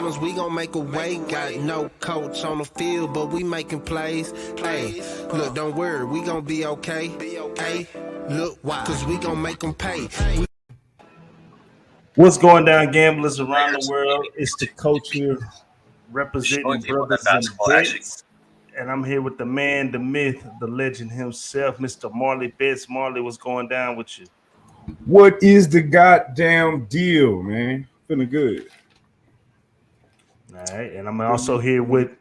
finals, we gon' make a way. Got no coach on the field, but we making plays. Hey, look, don't worry, we gon' be okay. Hey, look, why? Cause we gon' make them pay. What's going down, gamblers around the world? It's the coach here representing Brothas N Bets. And I'm here with the man, the myth, the legend himself, Mr. Marley Bets. Marley, what's going down with you? What is the goddamn deal, man? Feeling good. All right, and I'm also here with.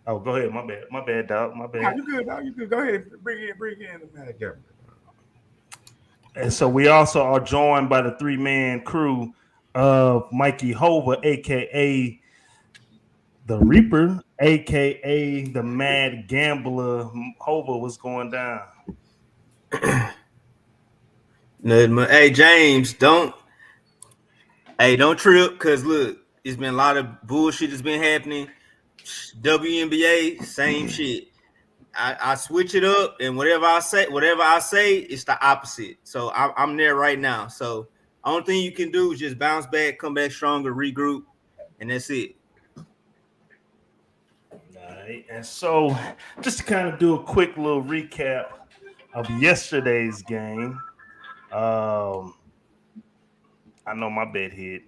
Oh, go ahead. My bad, dog. My bad. Nah, you good, dog. You good. Go ahead. Bring in the handicapper. And so we also are joined by the three-man crew of Mikey Hova, a.k.a. the Reaper, a.k.a. the Mad Gambler. Hova, what's going down? Hey, James, don't trip, because look, it's been a lot of bullshit that's been happening. WNBA, same shit. I switch it up, and whatever I say, it's the opposite. So I'm there right now. So only thing you can do is just bounce back, come back stronger, regroup, and that's it. All right. And so just to kind of do a quick little recap of yesterday's game. I know my bet hit,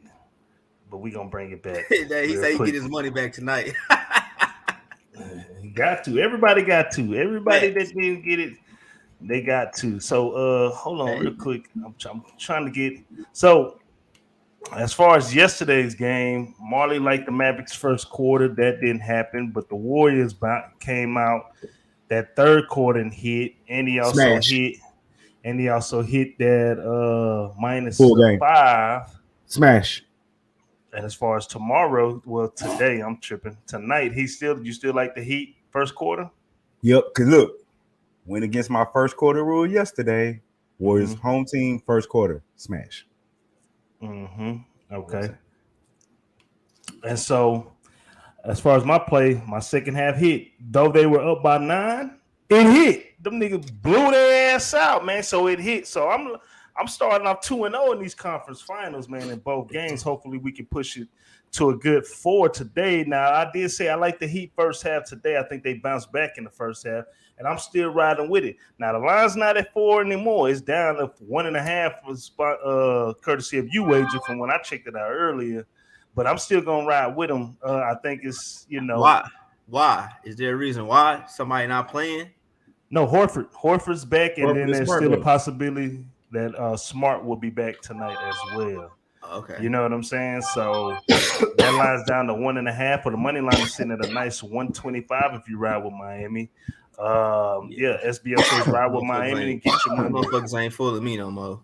but we're gonna bring it back. He said he get his money back tonight. Got to. Everybody got to. Everybody that didn't get it, they got to. So hold on real quick. I'm trying to get. So as far as yesterday's game, Marley liked the Mavericks first quarter. That didn't happen, but the Warriors came out that third quarter and hit, and he also hit that minus 5. Smash. And as far as tomorrow, well, today I'm tripping. Tonight, you still like the Heat first quarter? Yep. Cause look, went against my first quarter rule yesterday. Warriors home team first quarter smash. Okay. And so, as far as my play, my second half hit. Though they were up by 9, it hit. Them niggas blew their ass out, man. So it hit. So I'm starting off 2-0 in these conference finals, man, in both games. Hopefully we can push it to a good 4 today. Now, I did say I like the Heat first half today. I think they bounced back in the first half, and I'm still riding with it. Now, the line's not at 4 anymore. It's down to 1.5 courtesy of you wager from when I checked it out earlier. But I'm still going to ride with them. I think it's, Why? Is there a reason why? Somebody not playing? No, Horford's back, and then there's still a possibility that Smart will be back tonight as well. Okay. You know what I'm saying? So that line's down to 1.5, or the money line is sitting at a nice 125 if you ride with Miami. SBL says ride with Miami and get your money. Motherfuckers ain't fooling me no more.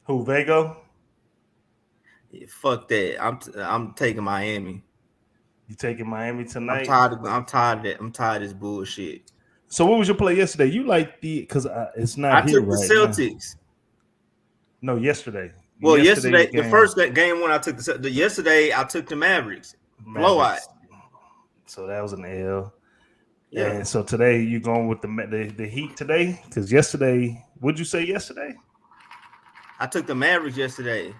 Who, Vego? Yeah, fuck that. I'm taking Miami. You taking Miami tonight? I'm tired of this bullshit. So what was your play yesterday? You like because it's not I here took the right Celtics. Now. No, yesterday. Well, yesterday, the first game when I took yesterday, I took the Mavericks. Blowout. So that was an L. Yeah. And so today you going with the Heat today? Because yesterday, what'd you say yesterday? I took the Mavericks yesterday.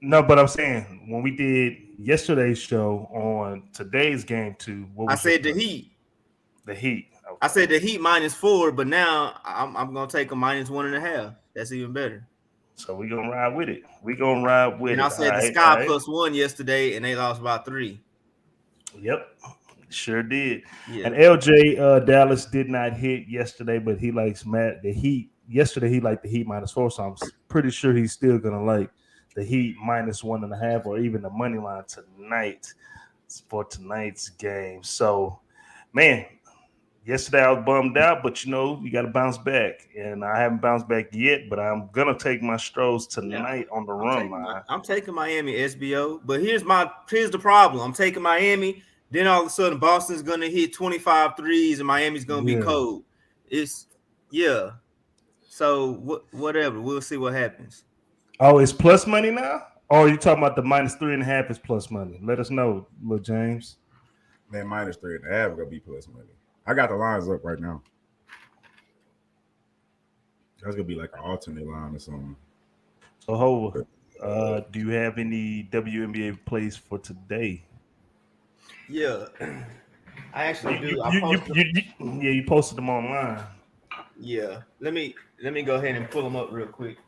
No, but I'm saying when we did yesterday's show on today's game 2, I said the Heat. The Heat. Okay. I said the Heat -4, but now I'm gonna take a -1.5. That's even better. So we're gonna ride with it. And I said the Sky +1 yesterday, and they lost by 3. Yep, sure did. Yeah. And LJ Dallas did not hit yesterday, but he likes the Heat. Yesterday he liked the Heat -4, so I'm pretty sure he's still gonna like the Heat -1.5, or even the money line tonight for tonight's game. So, man. Yesterday I was bummed out, but you got to bounce back, and I haven't bounced back yet. But I'm gonna take my strolls tonight on the run line. I'm taking Miami SBO, but here's the problem. I'm taking Miami, then all of a sudden Boston's gonna hit 25 threes, and Miami's gonna be cold. So whatever, we'll see what happens. Oh, it's plus money now? Or are you talking about the -3.5 is plus money? Let us know, Lil James. That -3.5 gonna be plus money. I got the lines up right now. That's gonna be like an alternate line or something. So, Hova, do you have any WNBA plays for today? Yeah, I actually do. You posted them online. Yeah, let me go ahead and pull them up real quick.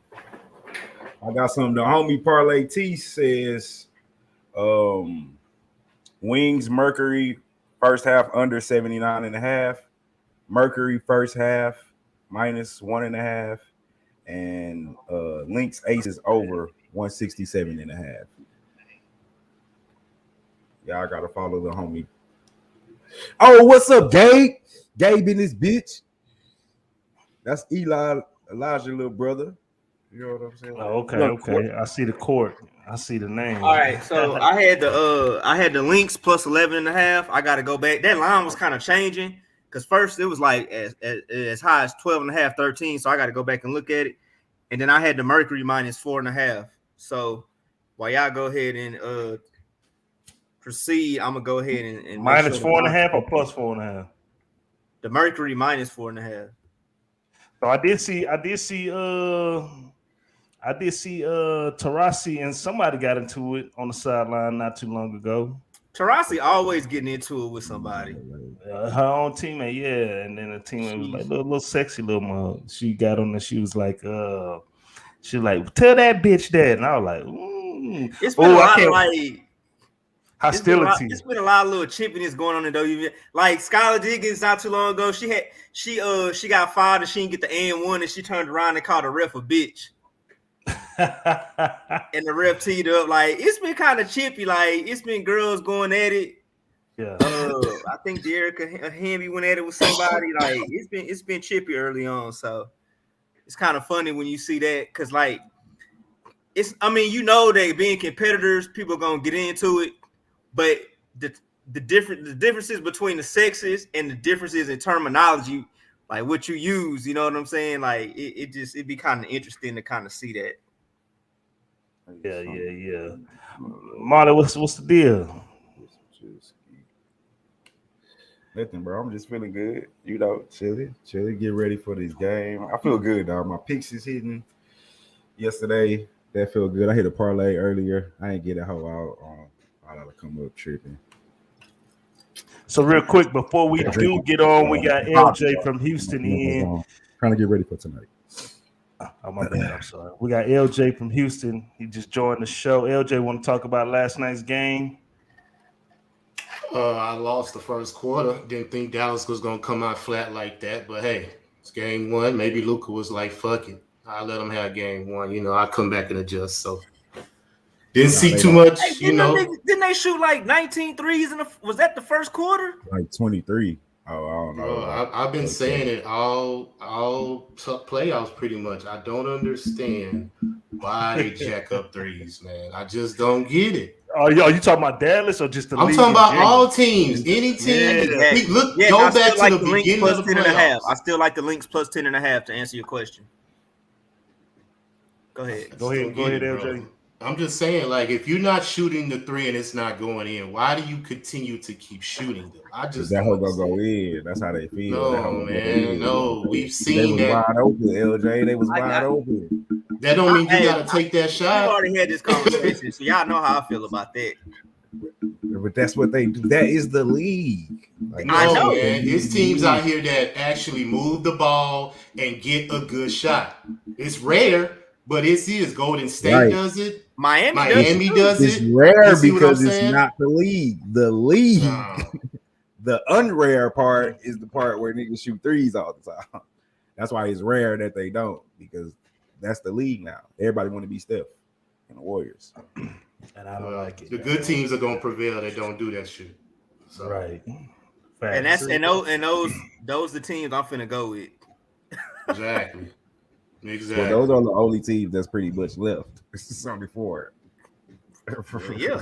I got some. The homie Parlay T says, Wings Mercury first half under 79.5. Mercury first half -1.5, and Lynx Aces over 167.5. Y'all gotta follow the homie. Oh, what's up, Gabe? Gabe in this bitch. That's Elijah, little brother. You know what I'm saying? Oh, okay. I see the court. I see the name. All right, so I had the Lynx plus 11.5. I got to go back. That line was kind of changing because first it was like as high as 12.5, 13. So I got to go back and look at it. And then I had the Mercury -4.5. So while y'all go ahead and proceed, I'm gonna go ahead and -4.5 or +4.5. The Mercury -4.5. So I did see Tarasi and somebody got into it on the sideline not too long ago. Tarasi always getting into it with somebody. Her own teammate, yeah. And then the teammate was like little sexy little mug. She got on there. She was like, tell that bitch that. And I was like, It's been a lot of like hostility. It's been a lot of little chippiness going on in WNBA. Like Skylar Diggins not too long ago, she got fired and she didn't get the and1 and she turned around and called the ref a bitch. And the ref teed up. Like it's been kind of chippy. Like it's been girls going at it. Yeah. I think Jerica Hamby went at it with somebody. Like it's been chippy early on. So it's kind of funny when you see that because like they being competitors, people are gonna get into it. But the differences between the sexes and the differences in terminology, like what you use, you know what I'm saying? Like it'd be kind of interesting to kind of see that. Yeah. Marley, what's the deal? Nothing, bro. I'm just feeling good. You know, chilling. Get ready for this game. I feel good, dog. My picks is hitting yesterday. That felt good. I hit a parlay earlier. I ain't get a hoe out. I gotta come up tripping. So real quick, before we do get on, we got LJ from Houston in. Trying to get ready for tonight. Oh, my bad. I'm sorry. We got LJ from Houston. He just joined the show. LJ, want to talk about last night's game? I lost the first quarter. Didn't think Dallas was going to come out flat like that. But, hey, it's game one. Maybe Luka was like, fuck it. I'll let him have game one. You know, I'll come back and adjust. So, didn't see too much, Didn't they shoot like 19 threes? Was that the first quarter? Like 23. Oh, I don't know. Bro, I've been saying it all playoffs pretty much. I don't understand why they jack up threes, man. I just don't get it. Are you talking about Dallas or just the league? I'm talking about all teams. Any team. Go back to the beginning of the playoffs. I still like the Lynx plus 10.5 to answer your question. Go ahead. Go ahead, LJ. Bro. I'm just saying, like, if you're not shooting the three and it's not going in, why do you continue to keep shooting them? I just that hoe gonna go in. That's how they feel. No, man. No, we've seen they was that. Wide open, LJ. They was wide open. That don't mean you gotta take that shot. We already had this conversation, so y'all know how I feel about that. But that's what they do. That is the league. Like, I know, man. There's teams out here that actually move the ball and get a good shot. It's rare, but it is. Golden State does it. Miami does it. It's rare because it's not the league. The league, the unrare part is the part where niggas shoot threes all the time. That's why it's rare that they don't, because that's the league now. Everybody want to be Steph and the Warriors. And I don't like it. The good teams are gonna prevail. They don't do that shit. So. Right. Facts. And those the teams I'm finna go with. Exactly. Well, those are the only teams that's pretty much left. It's only 4. Yeah.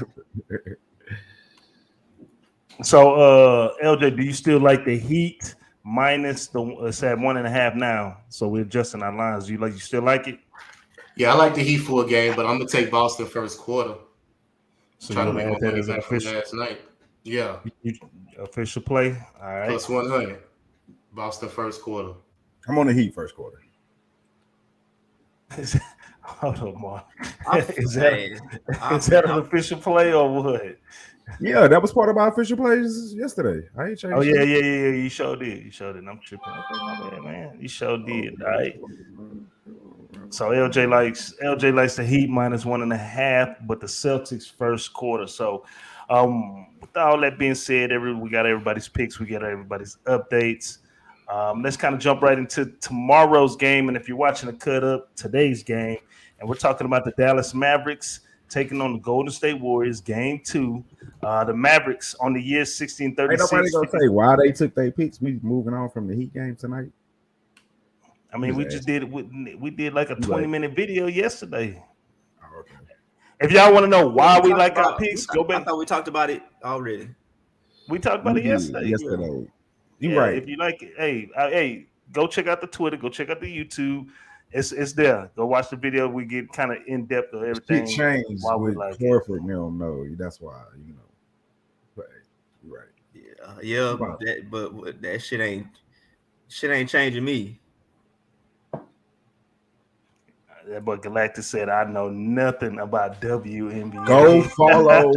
So, LJ, do you still like the Heat minus the? It's at 1.5 now. So we're adjusting our lines. You still like it? Yeah, I like the Heat for a game, but I'm gonna take Boston first quarter. So try to make my that money as an back from official last night. Yeah. Official play. All right. Plus 100. Boston first quarter. I'm on the Heat first quarter. Hold on, Mark. I'm, Is hey, that an official play or what? Yeah, that was part of my official plays yesterday. I ain't changed. Oh yeah. You sure did. I'm tripping. Okay, my bad, man. You sure did. All right. So LJ likes the Heat -1.5, but the Celtics first quarter. So, with all that being said, we got everybody's picks, we got everybody's updates. Let's kind of jump right into tomorrow's game, and if you're watching the cut up, today's game, and we're talking about the Dallas Mavericks taking on the Golden State Warriors, Game 2. The Mavericks on the year 1636. Ain't nobody gonna say why they took their picks. We moving on from the Heat game tonight. I mean, we just did we did like a 20-minute video yesterday. Oh, okay. If y'all want to know why we like our picks, go back. I thought we talked about it already. We talked about it yesterday. You're right. If you like it, hey, go check out the Twitter, go check out the YouTube. It's there. Go watch the video. We get kind of in depth of everything. It changed why with we like Horford. No, that's why But you're right. Yeah. But that shit ain't changing me. That boy Galactus said, "I know nothing about WNBA." Go follow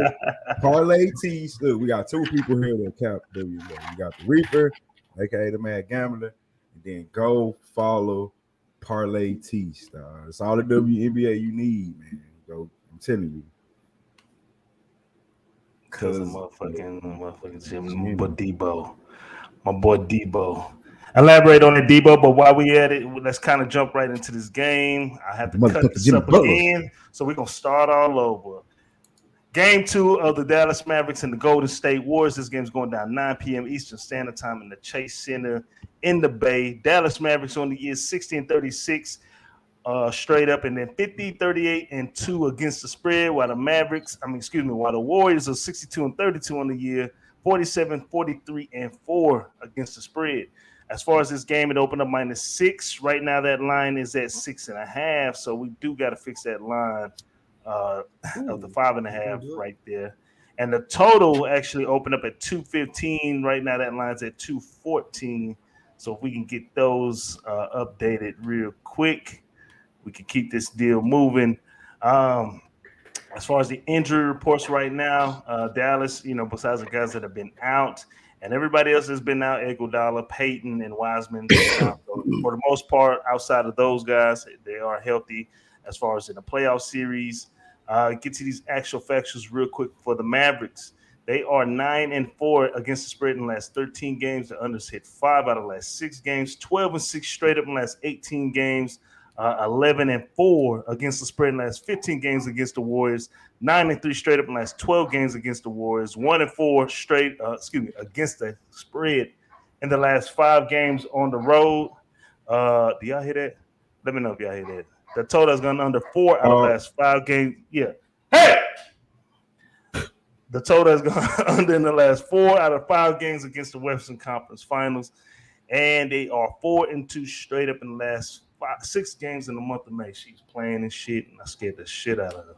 Parlay Tees. Look, we got two people here that count WNBA. You got the Reaper, aka the Mad Gambler, and then go follow Parlay Tees. It's all the WNBA you need, man. Go, I'm telling you. Cause of motherfucking Jim, but Debo, my boy Debo. Elaborate on it, Debo, but while we at it, let's kind of jump right into this game. I have to cut this up again, so we're going to start all over. Game 2 of the Dallas Mavericks and the Golden State Warriors. This game's going down 9 p.m. Eastern Standard Time in the Chase Center in the Bay. Dallas Mavericks on the year 1636 straight up, and then 50-38-2 against the spread, while the Warriors are 62-32 on the year, 47-43-4 against the spread. As far as this game, it opened up -6. Right now, that line is at 6.5. So we do got to fix that line of the 5.5 right there. And the total actually opened up at 215. Right now, that line's at 214. So if we can get those updated real quick, we can keep this deal moving. As far as the injury reports right now, Dallas, besides the guys that have been out, and everybody else has been out, Iguodala, Payton, and Wiseman. So for the most part, outside of those guys, they are healthy as far as in the playoff series. Get to these actual facts real quick for the Mavericks. They are 9-4 against the spread in the last 13 games. The unders hit 5 out of the last 6 games, 12-6 straight up in the last 18 games. 11-4 against the spread in the last 15 games against the Warriors, 9-3 straight up in the last 12 games against the Warriors, 1-4 straight against the spread in the last 5 games on the road. Do y'all hear that? Let me know if y'all hear that. The total has gone under 4 out of the last 5 games. Yeah. Hey! The total has gone under in the last 4 out of 5 games against the Western Conference Finals, and they are 4-2 straight up in the last 6 games in the month of May. She's playing and shit, and I scared the shit out of her.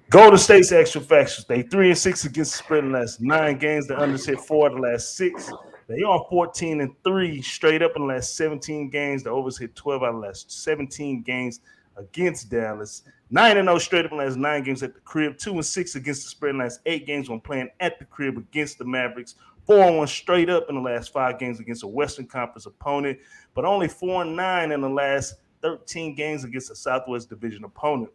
Golden State's extra factions. They 3-6 against the spread in the last 9 games. The unders hit 4 of the last 6. They are 14-3 straight up in the last 17 games. The overs hit 12 out of the last 17 games against Dallas. 9-0 straight up in the last 9 games at the crib. 2-6 against the spread in the last 8 games when playing at the crib against the Mavericks. 4-1 straight up in the last 5 games against a Western Conference opponent, but only 4-9 in the last 13 games against a Southwest Division opponent.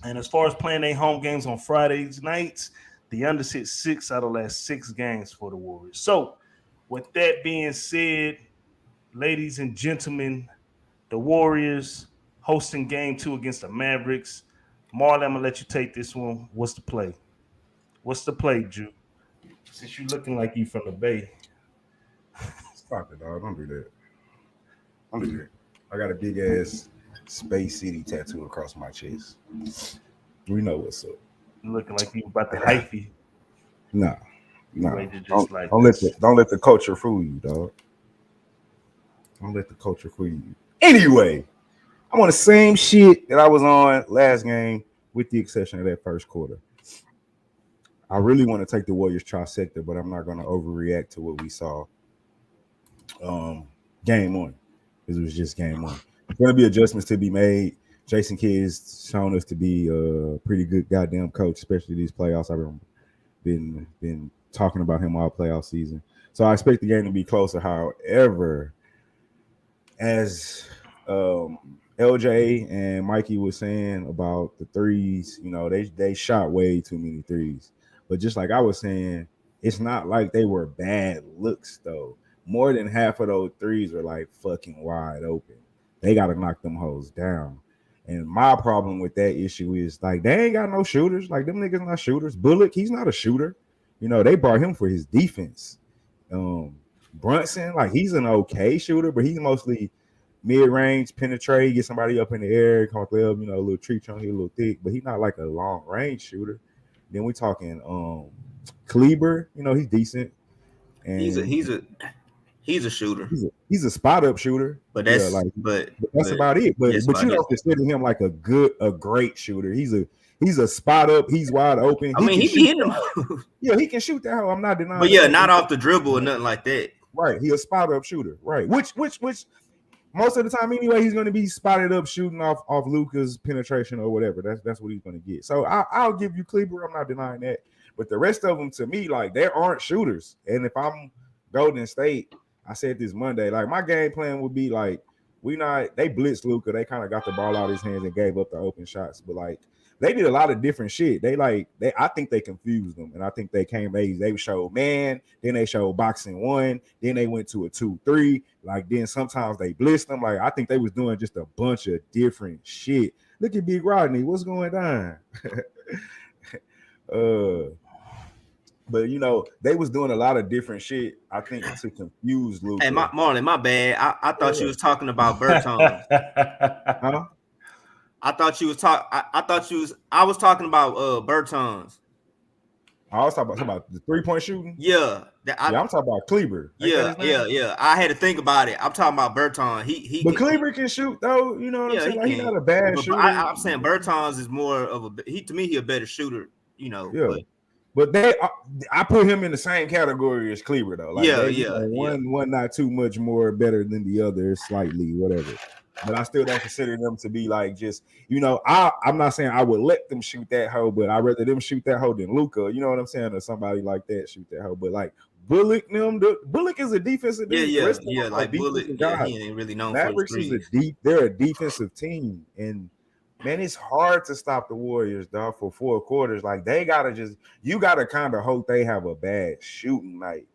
And as far as playing their home games on Fridays nights, the unders hit 6 out of the last 6 games for the Warriors. So, with that being said, ladies and gentlemen, the Warriors hosting Game 2 against the Mavericks. Marley, I'm going to let you take this one. What's the play? What's the play, Drew? Since you looking like you from the Bay. Stop it, dog. Don't do that. I got a big ass Space City tattoo across my chest. We know what's up. You looking like you about to hyphy. No. Don't let the culture fool you, dog. Don't let the culture fool you. Anyway, I'm on the same shit that I was on last game, with the exception of that first quarter. I really want to take the Warriors trifecta, but I'm not going to overreact to what we saw game 1, because it was just game 1. There's going to be adjustments to be made. Jason Kidd has shown us to be a pretty good goddamn coach, especially these playoffs. I've been talking about him all playoff season. So I expect the game to be closer. However, as LJ and Mikey was saying about the threes, you know, they shot way too many threes. But just like I was saying, it's not like they were bad looks, though. More than half of those threes are like fucking wide open. They got to knock them hoes down. And my problem with that issue is like they ain't got no shooters. Like them niggas not shooters. Bullock, he's not a shooter. You know, they brought him for his defense. Brunson, like he's an okay shooter, but he's mostly mid-range, penetrate, get somebody up in the air, come up, you know, a little tree trunk, he a little thick, but he's not like a long-range shooter. Then we talking Kleber, you know, he's decent. And he's a shooter. He's a spot-up shooter. But that's but that's about it. But you don't consider him like a great shooter. He's a spot up. He's wide open. I mean, he be hitting them. Yeah, he can shoot that hoe. I'm not denying. But yeah, not off the dribble or nothing like that. Right, he a spot up shooter. Right, which most of the time anyway, he's going to be spotted up shooting off Luka's penetration or whatever. That's what he's going to get. So I'll give you Kleber. I'm not denying that. But the rest of them, to me, like they aren't shooters. And if I'm Golden State, I said this Monday, like my game plan would be like they blitzed Luka. They kind of got the ball out of his hands and gave up the open shots. But like they did a lot of different shit. I think they confused them, and I think they showed man, then they showed boxing one, then they went to a 2-3. Like then sometimes they blitzed them. Like I think they was doing just a bunch of different shit. Look at Big Rodney, what's going on? But you know they was doing a lot of different shit. I think to confuse Luka. Hey, Marley, my bad. I thought you was talking about Bertans. Huh? I was talking about Bertans. I was talking about the 3-point shooting. Yeah, I'm talking about Kleber. Yeah. I had to think about it. I'm talking about Bertans. But Kleber can shoot though. You know what I'm saying? Like, he's not a bad shooter. I'm saying Bertans is more of he a better shooter. You know. Yeah. But I put him in the same category as Kleber though. Like one not too much more better than the other, slightly whatever. But I still don't consider them to be like just, you know, I'm not saying I would let them shoot that hoe, but I'd rather them shoot that hoe than Luka, you know what I'm saying, or somebody like that shoot that hoe. But like Bullock is a defensive dude. Yeah, like Bullock, he ain't really known Mavericks for his they're a defensive team, and man, it's hard to stop the Warriors, dog, for 4 quarters. Like you gotta kind of hope they have a bad shooting night.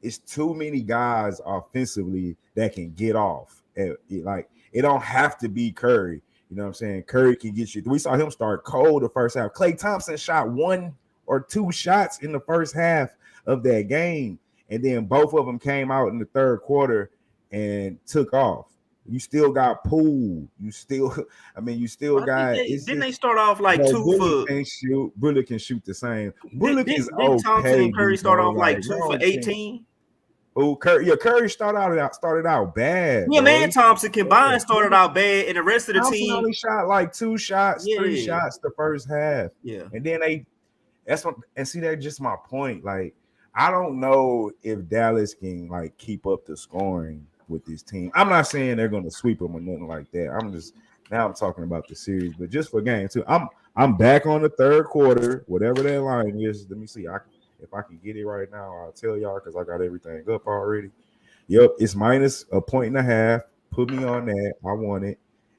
It's too many guys offensively that can get off. It don't have to be Curry. You know what I'm saying? Curry can get you. We saw him start cold the first half. Klay Thompson shot 1 or 2 shots in the first half of that game, and then both of them came out in the third quarter and took off. You still got Poole. You still got. Didn't they start off like 2 for? Bullock can shoot the same. Bullock is okay. Didn't Thompson and Curry start off like 2 for 18? Oh, Curry started out bad. Yeah, man, Thompson combined started out bad, and the rest of the Thompson team only shot like 2 shots, 3 shots the first half. Yeah, and then that's just my point. Like, I don't know if Dallas can like keep up the scoring with this team. I'm not saying they're gonna sweep them or nothing like that. I'm talking about the series, but just for game 2. I'm back on the third quarter, whatever that line is. Let me see. If I can get it right now, I'll tell y'all because I got everything up already. Yep, it's minus 1.5. Put me on that. I want it.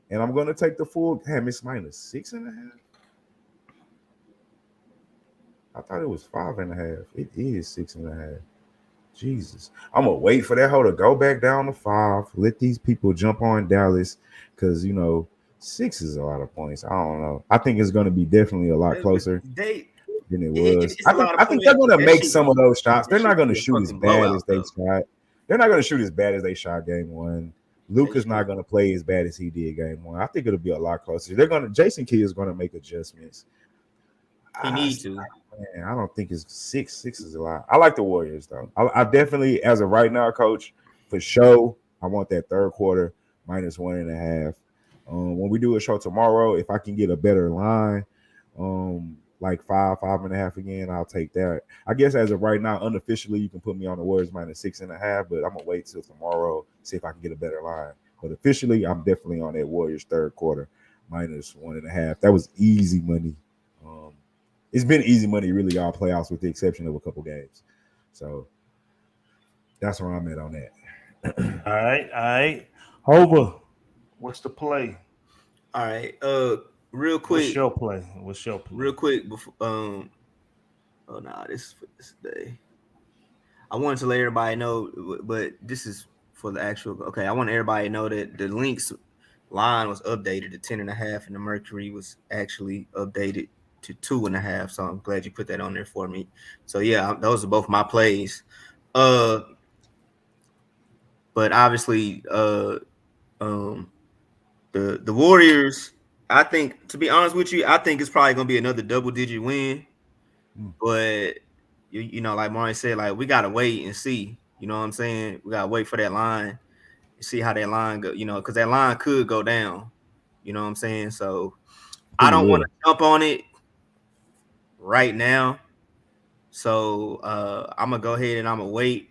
And I'm going to take the full. Damn, it's minus 6.5. I thought it was 5.5. It is 6.5. Jesus. I'm going to wait for that hoe to go back down to 5. Let these people jump on Dallas because, you know, 6 is a lot of points. I don't know. I think it's going to be definitely a lot closer. Than it was. I think they're going to make some of those shots. They're not going to shoot as bad as they shot. They're not going to shoot as bad as they shot game 1. Luka's not going to play as bad as he did game 1. I think it'll be a lot closer. Jason Kidd is going to make adjustments. He needs to. Man, I don't think it's 6. 6 is a lot. I like the Warriors though. I definitely, as of right now, coach, for sure, I want that third quarter minus 1.5. When we do a show tomorrow, if I can get a better line, like 5.5 again, I'll take that. I guess as of right now, unofficially, you can put me on the Warriors minus 6.5, but I'm gonna wait till tomorrow, see if I can get a better line. But officially, I'm definitely on that Warriors third quarter -1.5. That was easy money. It's been easy money really all playoffs with the exception of a couple games. So that's where I'm at on that. All right. Hova, what's the play? All right. Real quick. What's your play? Real quick before oh no, this is for this day. I wanted to let everybody know, but this is for the actual. Okay, I want everybody to know that the Lynx line was updated to 10.5, and the Mercury was actually updated to 2.5. So I'm glad you put that on there for me. So yeah, those are both my plays. But obviously, the Warriors. I think, to be honest with you, I think it's probably gonna be another double-digit win. But you know, like Marley said, like we gotta wait and see. You know what I'm saying? We gotta wait for that line and see how that line go. You know, because that line could go down. You know what I'm saying? So I don't want to jump on it right now. So I'm gonna go ahead and I'm gonna wait.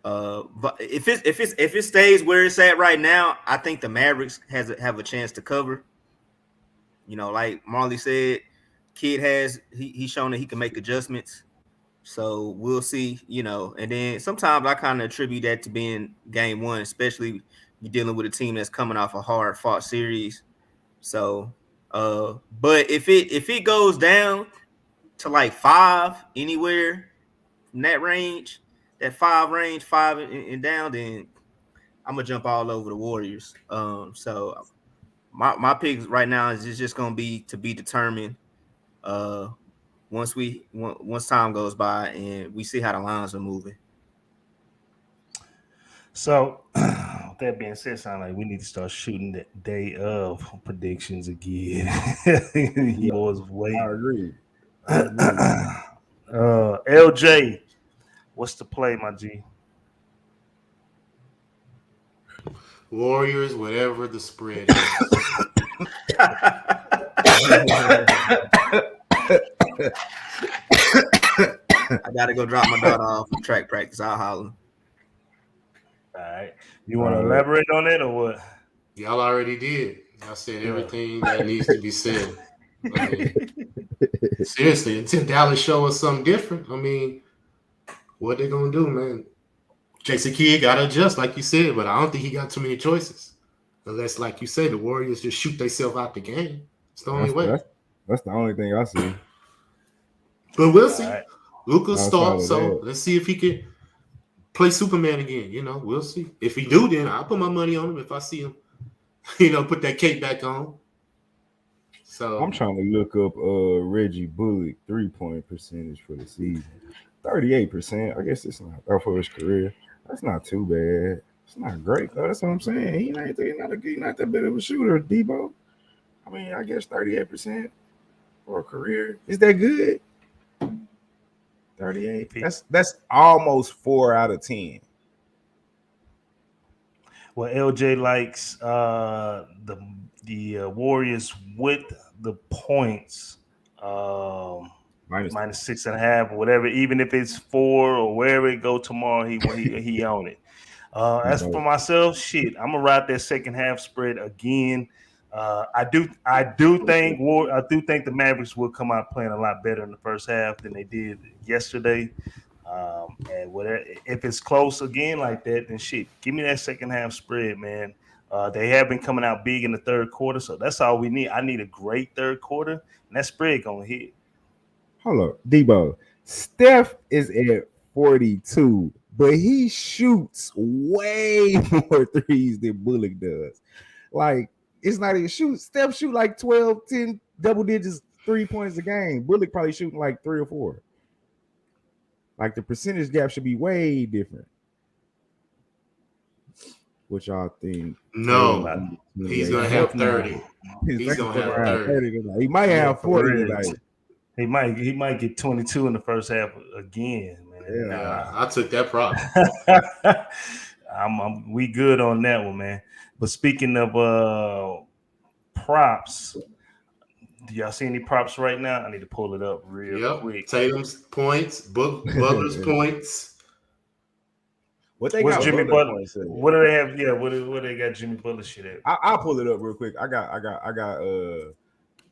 But if it stays where it's at right now, I think the Mavericks have a chance to cover. You know, like Marley said, kid he's shown that he can make adjustments. So we'll see, you know, and then sometimes I kind of attribute that to being game one, especially you're dealing with a team that's coming off a hard fought series. So but if it goes down to like 5 anywhere from that range, that 5 range, 5 and down, then I'm gonna jump all over the Warriors. So my picks right now is just gonna be to be determined. Once time goes by and we see how the lines are moving. So, with that being said, sound like we need to start shooting the day of predictions again. You boys wait. I agree. LJ, what's the play, my G? Warriors, whatever the spread is. I gotta go drop my daughter off for track practice. I'll holler. All right. You want to elaborate on it or what? Y'all already did. I said everything that needs to be said. I mean, seriously, until Dallas show us something different, I mean, what they gonna do, man? Jason Kidd gotta adjust, like you said, but I don't think he got too many choices. Unless, like you said, the Warriors just shoot themselves out the game. It's the only way. That's the only thing I see. But we'll see. Right. Luka start, so let's see if he can play Superman again. You know, we'll see. If he do, then I'll put my money on him if I see him, you know, put that cape back on. So I'm trying to look up Reggie Bullock 3-point percentage for the season. 38%. I guess it's not for his career. That's not too bad. It's not great though. That's what I'm saying. He's not that big of a shooter, Debo. I mean, I guess 38% for a career. Is that good? 38. That's almost 4 out of 10. Well, LJ likes the Warriors with the points minus 6.5 or whatever. Even if it's 4 or wherever it go tomorrow, he own it. As for myself, shit, I'm gonna ride that second half spread again. I do think the Mavericks will come out playing a lot better in the first half than they did yesterday. And whatever, if it's close again like that, then shit, give me that second half spread, man. They have been coming out big in the third quarter, so that's all we need. I need a great third quarter, and that spread gonna hit. Hold up, Debo. Steph is at 42, but he shoots way more threes than Bullock does. Like, it's not even shoot. Steph shoot like 12, 10 double digits, 3 points a game. Bullock probably shooting like 3 or 4. Like, the percentage gap should be way different. What y'all think? No, he's gonna have 30. He's gonna have 30. He might have 40 tonight. He might get 22 in the first half again, man. Yeah, I took that prop. We good on that one, man. But speaking of props, do y'all see any props right now? I need to pull it up real quick. Tatum's points, Butler's points. What they What's got Jimmy Butler Butler? points at? What do they have? Yeah, what they got Jimmy Butler shit at? I'll pull it up real quick. I got Yeah,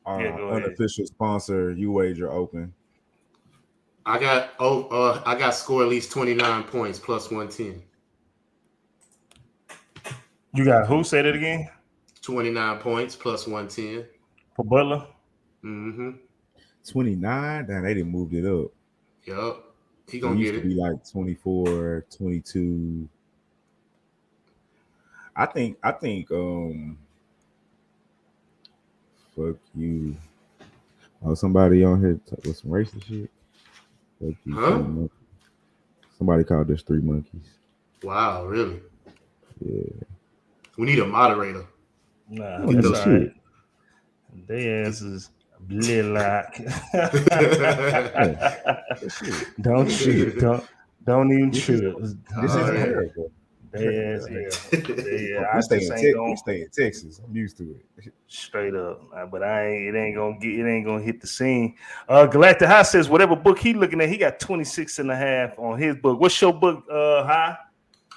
go ahead. unofficial sponsor UWager open. I got score at least 29 points plus 110. You got who? Say that again. 29 points plus 110 for Butler. 29. Damn, they didn't moved it up. Yup. He It gonna used get to it. be like 24, 22. I think fuck you. Oh, somebody on here with some racist shit. Fuck you. Huh? Somebody called this 3 monkeys. Wow, really? Yeah. We need a moderator. Nah, Oh, that's yeah, all right. They asses like. Don't trip. Don't even trip. This is America. They ass, yeah. I We just ain't gonna stay in Texas. I'm used to it. straight up, but it ain't gonna hit the scene. Galactic High says whatever book he looking at, he got 26.5 on his book. What's your book, High?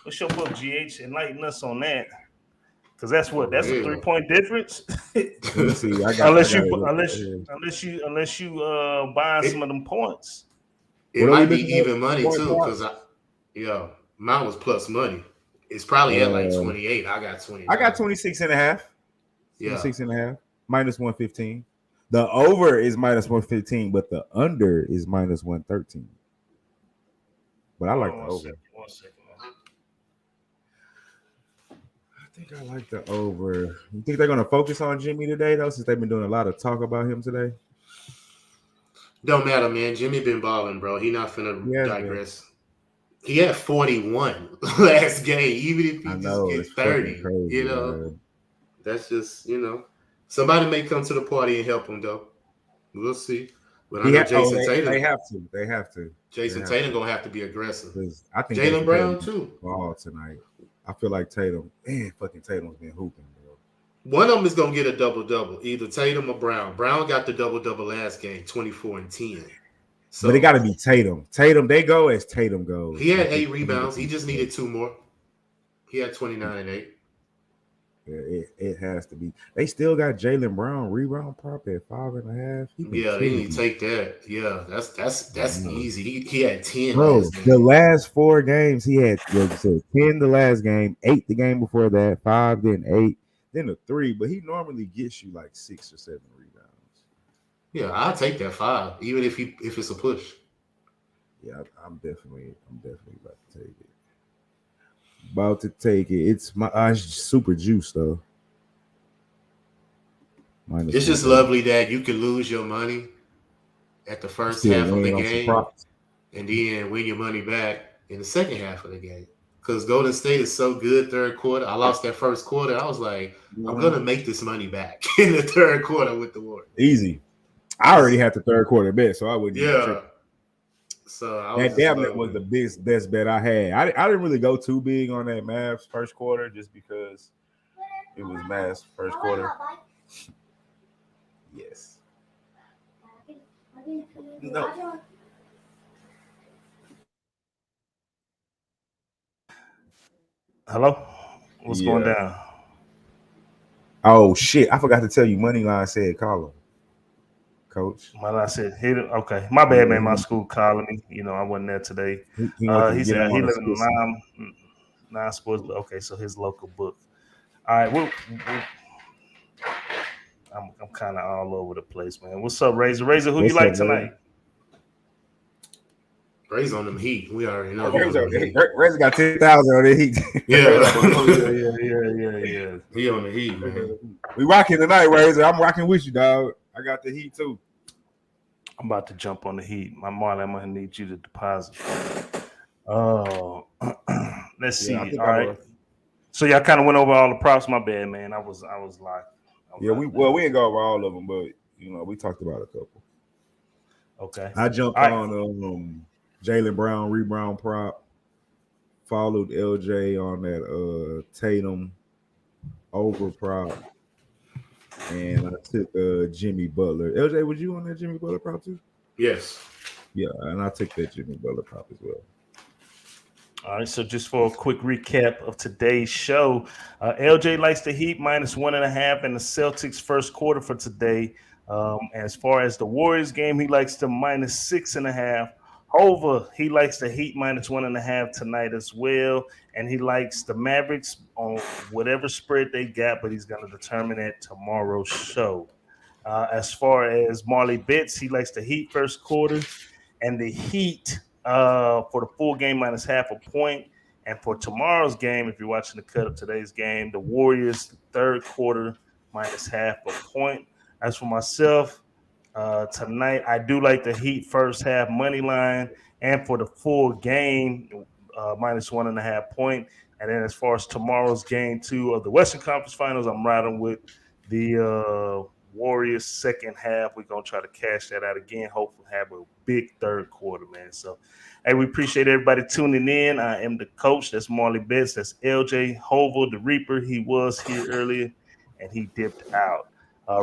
What's your book, GH? Enlighten us on that. Because that's what that's a 3-point difference. See, unless you buying some of them points. It might be even money too, because mine was plus money. It's probably at like 28. I got 20. I got 26.5. Yeah. 26.5. Minus 115. The over is minus 115, but the under is minus 113. But I like the over. One second. I think I like the over. You think they're gonna focus on Jimmy today, though, since they've been doing a lot of talk about him today? Don't matter, man. Jimmy been balling, bro. He not finna digress. He had 41 last game, even if he just gets 30. Crazy, man. That's just, somebody may come to the party and help him, though. We'll see. But I know Jason Tatum. They have to. Jason Tatum gonna have to be aggressive. I think Jaylen Brown too. Ball tonight. I feel like Tatum's been hooping, bro. One of them is gonna get a double-double, either Tatum or Brown. Brown got the double-double last game, 24 and 10. So, but it got to be Tatum. They go as Tatum goes. He had 8 rebounds. He just needed 2 more. He had 29 and 8. Yeah, it has to be. They still got Jaylen Brown rebound prop at 5.5. Yeah, they need to take that. Yeah, that's easy. He had 10. Bro, the last 4 games he had 10 the last game, 8 the game before that, 5, then 8, then a 3. But he normally gets you like 6 or 7 rebounds. Yeah, I'll take that 5, even if it's a push. Yeah, I'm definitely about to take it. About to take it. It's my super juice though. It's just lovely that you can lose your money at the first half of the game and then win your money back in the second half of the game. Because Golden State is so good third quarter. I lost that first quarter. I was like, I'm gonna make this money back in the third quarter with the Warriors. Easy. I already had the third quarter bet, so I wouldn't. Yeah. So that damn it was the best bet I had. I didn't really go too big on that Mavs first quarter just because it was Mavs first quarter. Yes. No. Hello? What's going down? Oh shit! I forgot to tell you. Moneyline said call him. Coach. I said, hit it. Okay. My bad, man. My school calling me. I wasn't there today. He said he lives in non-sports. Okay, so his local book. All right. I'm kind of all over the place, man. What's up, Razor? Razor, who you like tonight? Razor on them Heat. We already know. Razor got 10,000 on the Heat. Yeah. Yeah. He on the Heat, man. We rocking tonight, Razor. I'm rocking with you, dog. I got the Heat too. I'm about to jump on the Heat. My Marley, I'm gonna need you to deposit. Oh, let's see. All right. So y'all kind of went over all the props. My bad, man. I was locked. We didn't go over all of them, but we talked about a couple. Okay. I jumped on Jaylen Brown rebound prop. Followed LJ on that Tatum over prop. And I took Jimmy Butler. LJ, was you on that Jimmy Butler prop too? Yes. Yeah, and I took that Jimmy Butler prop as well. All right, so just for a quick recap of today's show, LJ likes the Heat -1.5 in the Celtics first quarter for today. As far as the Warriors game, he likes the -6.5. Hova, he likes the Heat -1.5 tonight as well, and he likes the Mavericks on whatever spread they got, but he's going to determine that tomorrow's show. As far as Marley bets, he likes the Heat first quarter and the Heat for the full game -0.5 point. And for tomorrow's game, if you're watching the cut of today's game, the Warriors third quarter -0.5 point. As for myself, tonight I do like the Heat first half money line, and for the full game -1.5 point. And then as far as tomorrow's game 2 of the Western Conference Finals, I'm riding with the Warriors second half. We're gonna try to cash that out again. Hopefully have a big third quarter, man. So hey, we appreciate everybody tuning in. I am the coach. That's Marley Bets. That's LJ Hova, the Reaper. He was here earlier and he dipped out.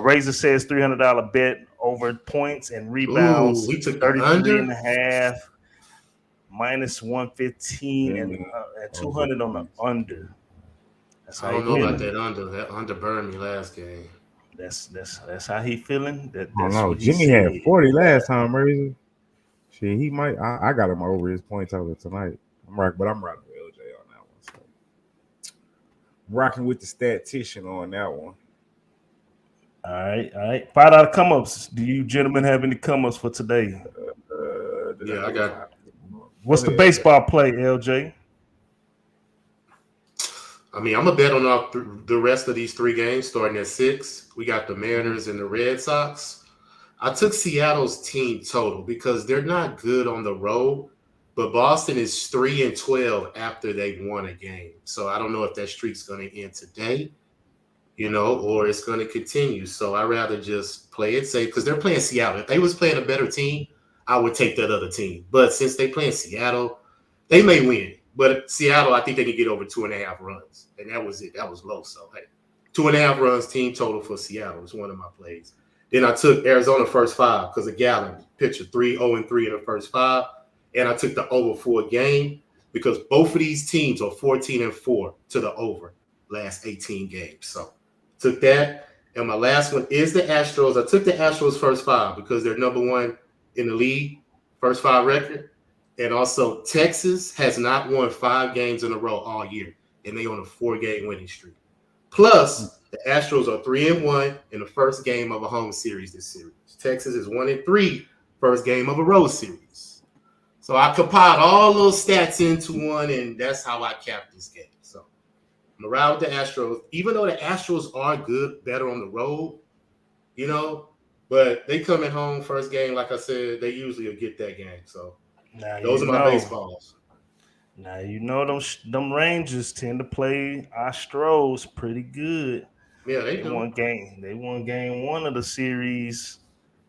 Razor says $300 bet over points and rebounds. We took 33.5 -115 and 200 on the under. I don't know about that under. That under burned me last game. That's how he feeling. I don't know. Jimmy had 40 last time, Razor. Shit, he might. I got him over his point total tonight. I'm rocking with LJ on that one. So rocking with the statistician on that one. All right. $5 come ups. Do you gentlemen have any come ups for today? Yeah, I got. What's the baseball play, LJ? I mean, I'm going to bet on the rest of these 3 games starting at 6. We got the Mariners and the Red Sox. I took Seattle's team total because they're not good on the road, but Boston is 3-12 after they've won a game. So I don't know if that streak's going to end today, or it's going to continue. So I'd rather just play it safe because they're playing Seattle. If they was playing a better team, I would take that other team. But since they playing Seattle, they may win. But Seattle, I think they can get over 2.5 runs. And that was it. That was low. So, hey, 2.5 runs team total for Seattle is one of my plays. Then I took Arizona first 5 because of Gallen pitcher 3-0-3 in the first 5. And I took the over 4 game because both of these teams are 14-4 to the over last 18 games. So took that. And my last one is the Astros. I took the Astros first 5 because they're number 1 in the league, first 5 record. And also, Texas has not won 5 games in a row all year, and they on a 4-game winning streak. Plus, the Astros are 3-1 in the first game of a home series this series. Texas is 1-3 first game of a road series. So I compiled all those stats into one, and that's how I capped this game. So I'm around with the Astros, even though the Astros are good, better on the road, but they come at home first game, like I said, they usually will get that game. So. Those are my baseballs. Now them Rangers tend to play Astros pretty good. Yeah, they won game. They won game 1 of the series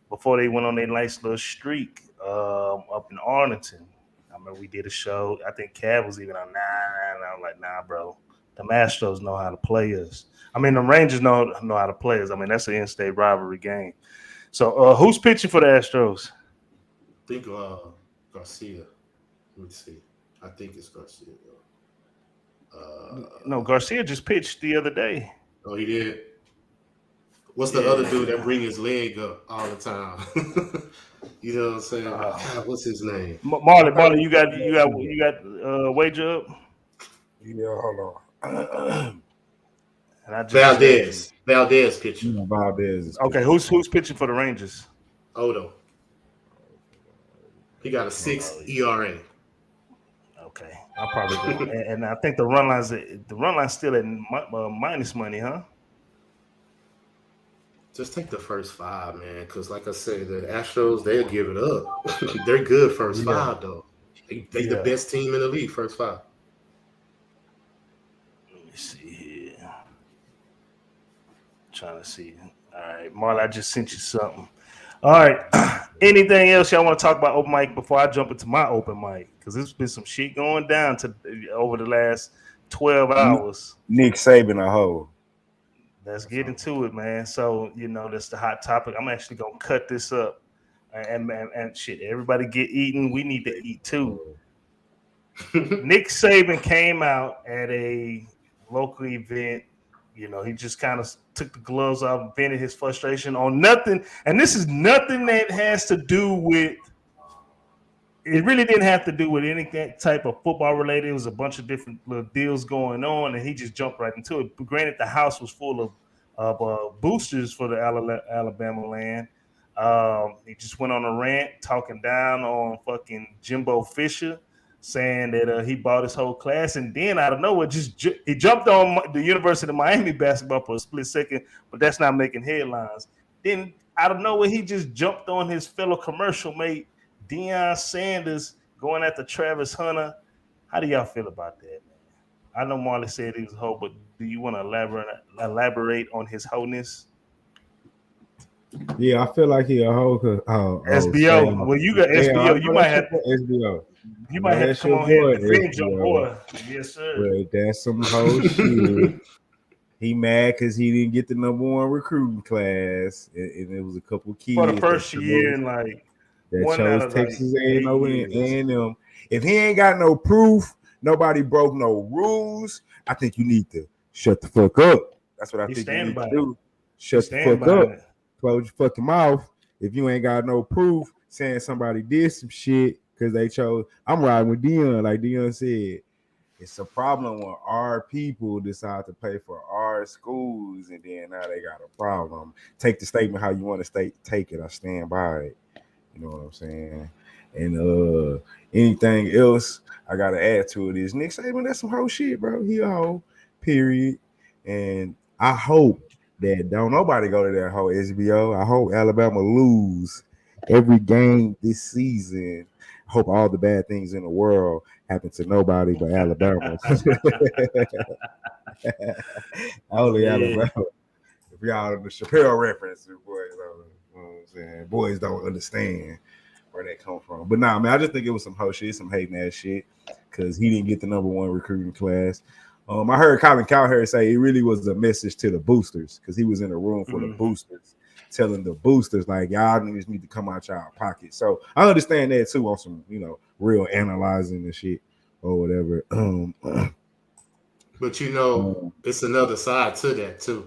before they went on their nice little streak up in Arlington. I mean, we did a show. I think Cav was even on 9. I was like, nah, bro. The Astros know how to play us. I mean, the Rangers know how to play us. I mean, that's an in-state rivalry game. So, who's pitching for the Astros? I think Garcia. Let me see. I think it's Garcia. No, Garcia just pitched the other day. Oh, he did? What's the other dude that bring his leg up all the time? You know what I'm saying? God, what's his name? Marley, you got wager up? Yeah, hold on. Valdez pitching. Valdez. Okay, who's pitching for the Rangers? Odo. He got a 6 ERA. Okay, I'll probably go. And I think the run line's still at minus money, huh? Just take the first 5, man. Because like I said, the Astros, they'll give it up. They're good first 5, though. They the best team in the league first 5. Let me see here. Trying to see. All right, Marley, I just sent you something. All right. Anything else y'all want to talk about open mic before I jump into my open mic? Because there's been some shit going down over the last 12 hours. Nick Saban a hoe. Let's get into it, man. So, that's the hot topic. I'm actually going to cut this up. And shit, everybody get eating. We need to eat too. Nick Saban came out at a local event. You know, he just kind of took the gloves off, vented his frustration on nothing. And this is nothing that has to do with. It really didn't have to do with anything type of football related. It was a bunch of different little deals going on, and he just jumped right into it. But granted, the house was full of boosters for the Alabama land. He just went on a rant talking down on fucking Jimbo Fisher, saying that he bought his whole class, and then out of nowhere, he jumped on the University of Miami basketball for a split second, but that's not making headlines. Then out of nowhere, he just jumped on his fellow commercial mate, Deion Sanders, going after Travis Hunter. How do y'all feel about that, man? I know Marley said he was a hoe, but do you want to elaborate on his wholeness? Yeah, I feel like he a hoe. SBO. Well, you got SBO. You might have SBO. You might have to come on here and defend your boy. Yes, sir. Well, that's some whole shit. He mad because he didn't get the #1 recruiting class, and it was a couple of kids for the first year, and like that chose Texas A&M and A&M. If he ain't got no proof, nobody broke no rules, I think you need to shut the fuck up. That's what I think you need to do. Shut the fuck up. Close your fucking mouth. If you ain't got no proof saying somebody did some shit because they chose. I'm riding with Deion, like Deion said. It's a problem when our people decide to pay for our schools, and then now they got a problem. Take the statement how you want to take it. I stand by it. You know what I'm saying? And anything else I gotta add to it is Nick Saban, that's some whole shit, bro. He a hoe, period. And I hope that don't nobody go to that whole SBO. I hope Alabama lose every game this season. I hope all the bad things in the world happen to nobody but Alabama. Only Alabama. If y'all the Chappelle reference, boys, you know what I'm saying? Boys don't understand where they come from. But nah, man, I just think it was some hoe shit, some hating ass shit, because he didn't get the #1 recruiting class. I heard Colin Cowherd say it really was a message to the boosters, because he was in a room for the boosters, telling the boosters like y'all niggas need to come out y'all pocket. So I understand that too on some, real analyzing and shit or whatever. But it's another side to that too.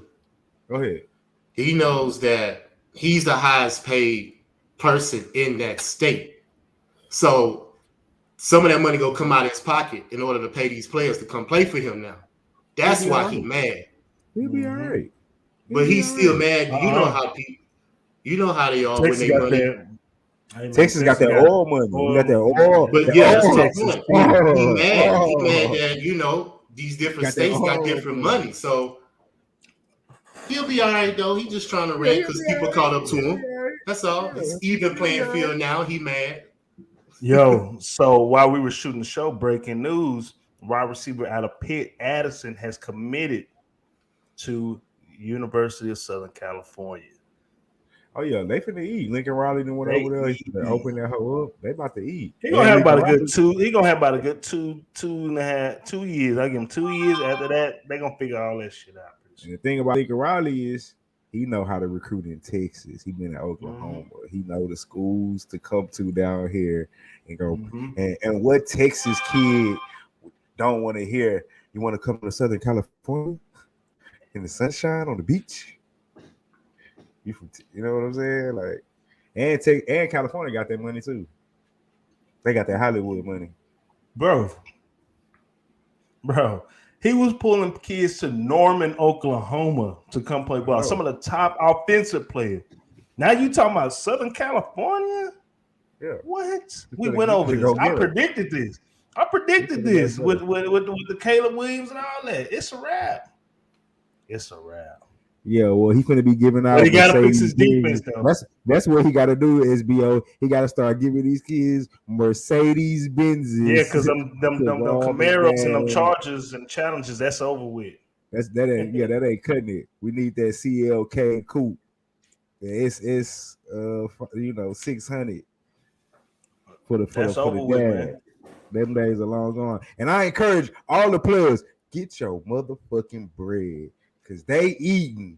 Go ahead. He knows that he's the highest paid person in that state. So some of that money go come out of his pocket in order to pay these players to come play for him now. That's why he's mad. He'll be all right. But he's still mad. You know how they are when they money. Texas got that oil money. We got that oil. But yeah, that's my point. He mad. He mad that, these different states got different money. So he'll be all right, though. He's just trying to rant because people caught up to him. That's all. It's even playing field now. He mad. Yo, so while we were shooting the show, breaking news, wide receiver out of Pitt, Addison, has committed to University of Southern California. Oh yeah, they finna eat. Lincoln Riley done went over there. They open that hoe up. They about to eat. He gonna have about a good two. He gonna have about a good 2 years. I give him 2 years. After that, they gonna figure all that shit out. And the thing about Lincoln Riley is he know how to recruit in Texas. He been in Oklahoma. He know the schools to come to down here and go. And what Texas kid don't want to hear? You want to come to Southern California in the sunshine on the beach? You know what I'm saying? Like, and California got that money too. They got that Hollywood money, bro. He was pulling kids to Norman, Oklahoma to come play ball. Some of the top offensive players. Now you talking about Southern California? Yeah. What? We went over this. I predicted this. With the Caleb Williams and all that. It's a wrap. Yeah, well, he's going to be giving out. But he got to fix his defense, though. That's what he got to do, SBO. He got to start giving these kids Mercedes Benzes. Yeah, because them Camaros and them Chargers and Challenges, that's over with. That ain't cutting it. We need that CLK coupe. It's 600 for the dad. Them days are long gone. And I encourage all the players, get your motherfucking bread. Because they eating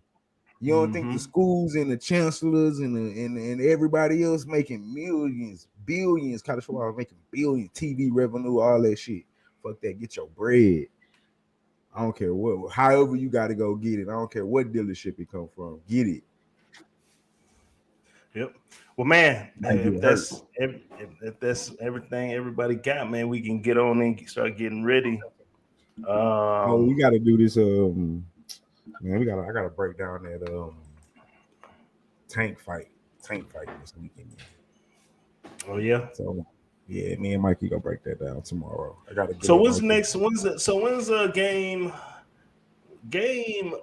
You don't think the schools and the chancellors and everybody else making millions, billions, college football making billions, TV revenue, all that shit. Fuck that. Get your bread. I don't care what, however you got to go get it. I don't care what dealership it come from. Get it. Yep. Well, man, if that's everything everybody got, man, we can get on and start getting ready. We got to do this. Man, I gotta break down that tank fight this weekend. Oh yeah. So yeah, me and Mikey go break that down tomorrow. I gotta. So when's the next? When's a game? Game 3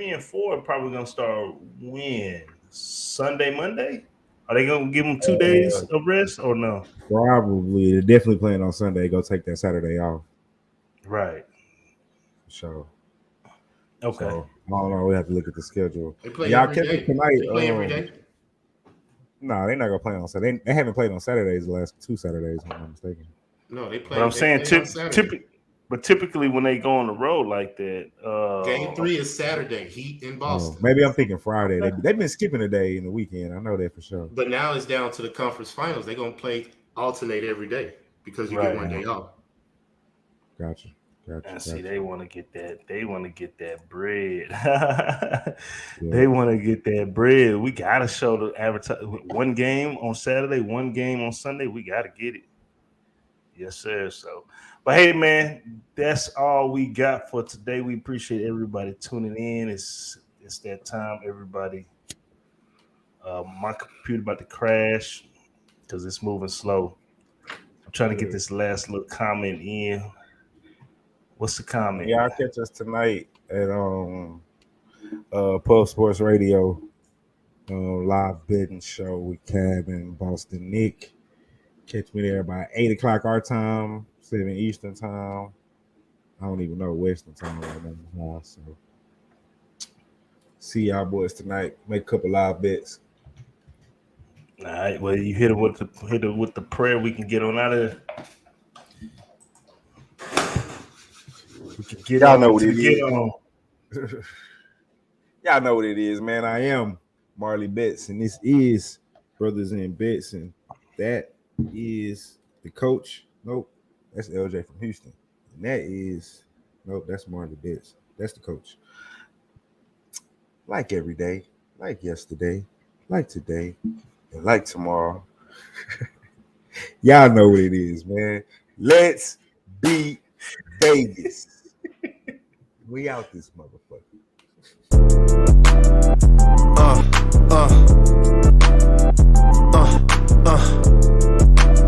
and 4 probably gonna start when? Sunday, Monday? Are they gonna give them 2 days of rest or no? Probably. They're definitely playing on Sunday. Go take that Saturday off. Right. So. Okay. So, I don't know. We have to look at the schedule. They play Y'all every catch day. it tonight. They play every day. No, they're not gonna play on Saturday. They haven't played on Saturdays the last 2 Saturdays, if I'm not mistaken. No, they play. But I'm saying typically when they go on the road like that, Game 3 is Saturday. Heat in Boston. Maybe I'm thinking Friday. They've been skipping a day in the weekend. I know that for sure. But now it's down to the conference finals. They're gonna play alternate every day because you get 1 day off. Gotcha. And see, they want to get that. They want to get that bread. They want to get that bread. We gotta show the advertise. 1 game on Saturday, 1 game on Sunday. We gotta get it. Yes, sir. So, but hey, man, that's all we got for today. We appreciate everybody tuning in. It's that time, everybody. My computer about to crash because it's moving slow. I'm trying to get this last little comment in. What's the comment? Y'all catch us tonight at Pub Sports Radio live betting show with Cab and Boston Nick. Catch me there by 8 o'clock our time, 7 Eastern time. I don't even know Western time right now. So see y'all boys tonight. Make a couple live bets. All right. Well, you hit it with the prayer. We can get on out of there. We can get Y'all on. know what it get is. On. Y'all know what it is, man. I am Marley Bets, and this is Brothas N Bets, and that is the coach. Nope, that's LJ from Houston. And that is that's Marley Bets. That's the coach. Like every day, like yesterday, like today, and like tomorrow. Y'all know what it is, man. Let's beat Vegas. We out this motherfucker.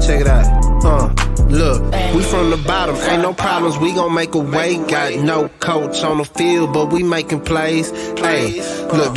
Check it out. Look, we from the bottom, ain't no problems, we gon' make a way. Got no coach on the field, but we making plays. Hey, look.